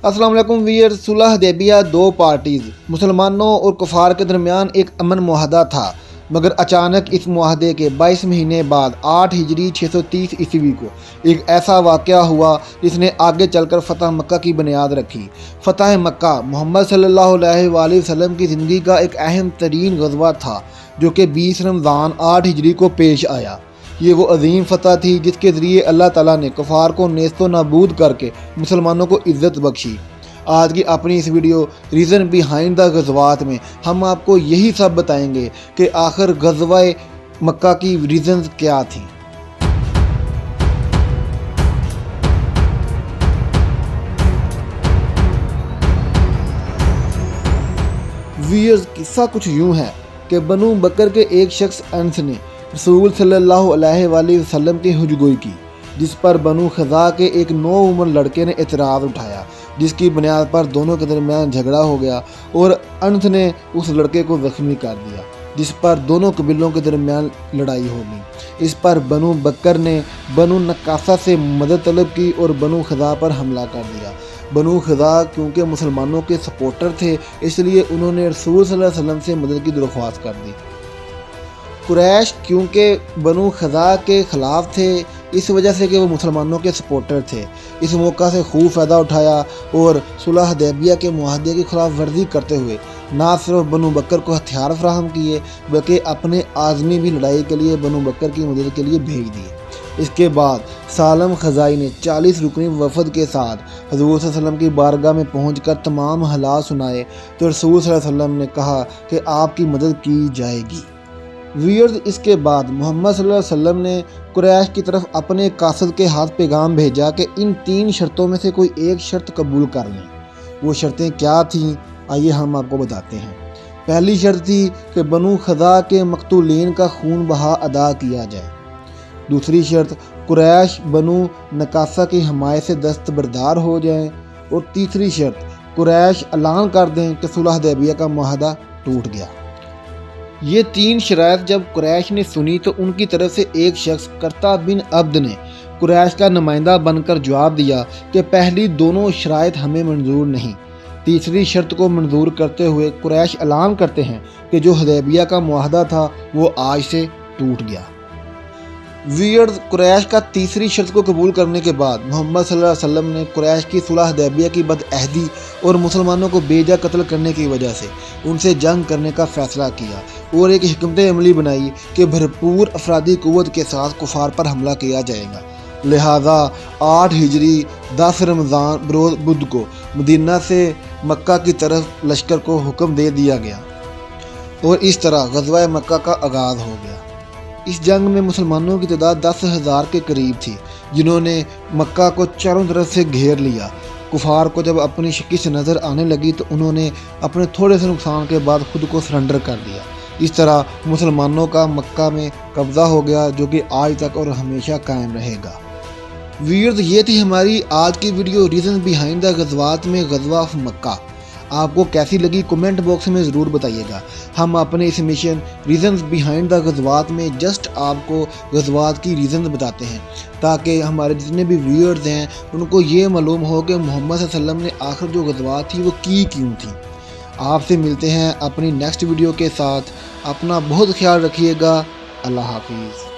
अस्सलाम वालेकुम वीर। सुलह हुदैबिया दो पार्टीज़ मुसलमानों और कुफार के दरमियान एक अमन मुआहदा था, मगर अचानक इस मुआहदे के 22 महीने बाद 8 हिजरी 630 ईस्वी को एक ऐसा वाक़या हुआ जिसने आगे चलकर फ़तह मक्का की बुनियाद रखी। फ़तह मक्का मोहम्मद सल्लल्लाहु अलैहि वसल्लम की ज़िंदगी का एक अहम तरीन ग़ज़वा था, जो कि 20 रमज़ान 8 हिजरी को पेश आया। ये वो अजीम फ़तह थी जिसके ज़रिए अल्लाह ताला ने कुफार को नेस्तो नाबूद करके मुसलमानों को इज़्ज़त बख्शी। आज की अपनी इस वीडियो रीज़न बिहाइंड द गज़वात में हम आपको यही सब बताएंगे कि आखिर गज़वा मक्का की रीज़न्स क्या थी। वीयर्स, किस्सा कुछ यूँ है कि बनु बकर के एक शख्स अनस ने रसूल सल्लल्लाहु अलैहि वसल्लम की हुजगोई की, जिस पर बनु खज़ा के एक नौ उम्र लड़के ने एतराज़ उठाया, जिसकी बुनियाद पर दोनों के दरमियान झगड़ा हो गया और अनस ने उस लड़के को ज़ख्मी कर दिया, जिस पर दोनों कबीलों के दरमियान लड़ाई हो गई। इस पर बनु बकर ने बनु नक्कासा से मदद तलब की और बनु खज़ा पर हमला कर दिया। बनु खज़ा क्योंकि मुसलमानों के सपोर्टर थे, इसलिए उन्होंने रसूल सल्लल्लाहु अलैहि वसल्लम से मदद की दरख्वास्त कर दी। कुरैश क्योंकि बनु खज़ा के ख़िलाफ़ थे, इस वजह से कि वो मुसलमानों के सपोर्टर थे, इस मौका से खूब फ़ायदा उठाया और सुलह हुदैबिया के मुआहदे की खिलाफ वर्जी करते हुए ना सिर्फ बनु बकर को हथियार फराहम किए, बल्कि अपने आज़मी भी लड़ाई के लिए बनु बकर की मदद के लिए भेज दिए। इसके बाद सालम ख़ज़ाई ने 40 रुकनी वफ़द के साथ हज़ूर सल्लल्लाहु अलैहि वसल्लम की बारगाह में पहुँचकर तमाम हालात सुनाए, तो रसूल सल्लल्लाहु अलैहि वसल्लम ने कहा कि आपकी मदद की जाएगी। वीयर्स, इसके बाद मोहम्मद सल्लल्लाहु अलैहि वसल्लम ने कुरैश की तरफ अपने कासद के हाथ पैगाम भेजा कि इन 3 शर्तों में से कोई एक शर्त कबूल कर लें। वो शर्तें क्या थीं, आइए हम आपको बताते हैं। पहली शर्त थी कि बनु खज़ा के मकतूलीन का खून बहा अदा किया जाए। दूसरी शर्त, कुरैश बनु नकासा की हमायत से दस्तबरदार हो जाएं। और तीसरी शर्त, कुरैश ऐलान कर दें कि सुलह हुदैबिया का मुआहदा टूट गया। ये 3 शराइत जब कुरैश ने सुनी तो उनकी तरफ से एक शख्स करता बिन अब्द ने कुरैश का नुमाइंदा बनकर जवाब दिया कि पहली दोनों शराइत हमें मंजूर नहीं। तीसरी शर्त को मंजूर करते हुए कुरैश ऐलान करते हैं कि जो हुदैबिया का मुआहदा था वो आज से टूट गया। वीयर्स, कुरैश का तीसरी शर्त को कबूल करने के बाद मोहम्मद सल्लल्लाहु अलैहि वसल्लम ने कुरैश की सुलह हुदैबिया की बदअहदी और मुसलमानों को बेजा कत्ल करने की वजह से उनसे जंग करने का फ़ैसला किया और एक हिकमत अमली बनाई कि भरपूर अफरादी क़ुव्वत के साथ कुफार पर हमला किया जाएगा। लिहाजा 8 हिजरी 10 रमज़ान बरोज़ बुध को मदीना से मक्का की तरफ लश्कर को हुक्म दे दिया गया और इस तरह ग़ज़वा मक्का का आगाज़ हो गया। इस जंग में मुसलमानों की तादाद 10,000 के करीब थी, जिन्होंने मक्का को चारों तरफ से घेर लिया। कुफार को जब अपनी शिकस्त नज़र आने लगी तो उन्होंने अपने थोड़े से नुकसान के बाद खुद को सरेंडर कर दिया। इस तरह मुसलमानों का मक्का में कब्ज़ा हो गया, जो कि आज तक और हमेशा कायम रहेगा। व्यूअर्स, ये थी हमारी आज की वीडियो रीज़न बिहाइंड द गज़वात में ग़ज़वा ऑफ मक्का। आपको कैसी लगी कमेंट बॉक्स में ज़रूर बताइएगा। हम अपने इस मिशन रीज़न्स बिहाइंड द गज़वात में जस्ट आपको गज़वात की रीज़न बताते हैं, ताकि हमारे जितने भी व्यूअर्स हैं उनको ये मालूम हो कि मोहम्मद सल्लल्लाहु अलैहि वसल्लम ने आखिर जो गज़वात थी वो की क्यों थी। आपसे मिलते हैं अपनी नेक्स्ट वीडियो के साथ। अपना बहुत ख्याल रखिएगा। अल्लाह हाफिज़।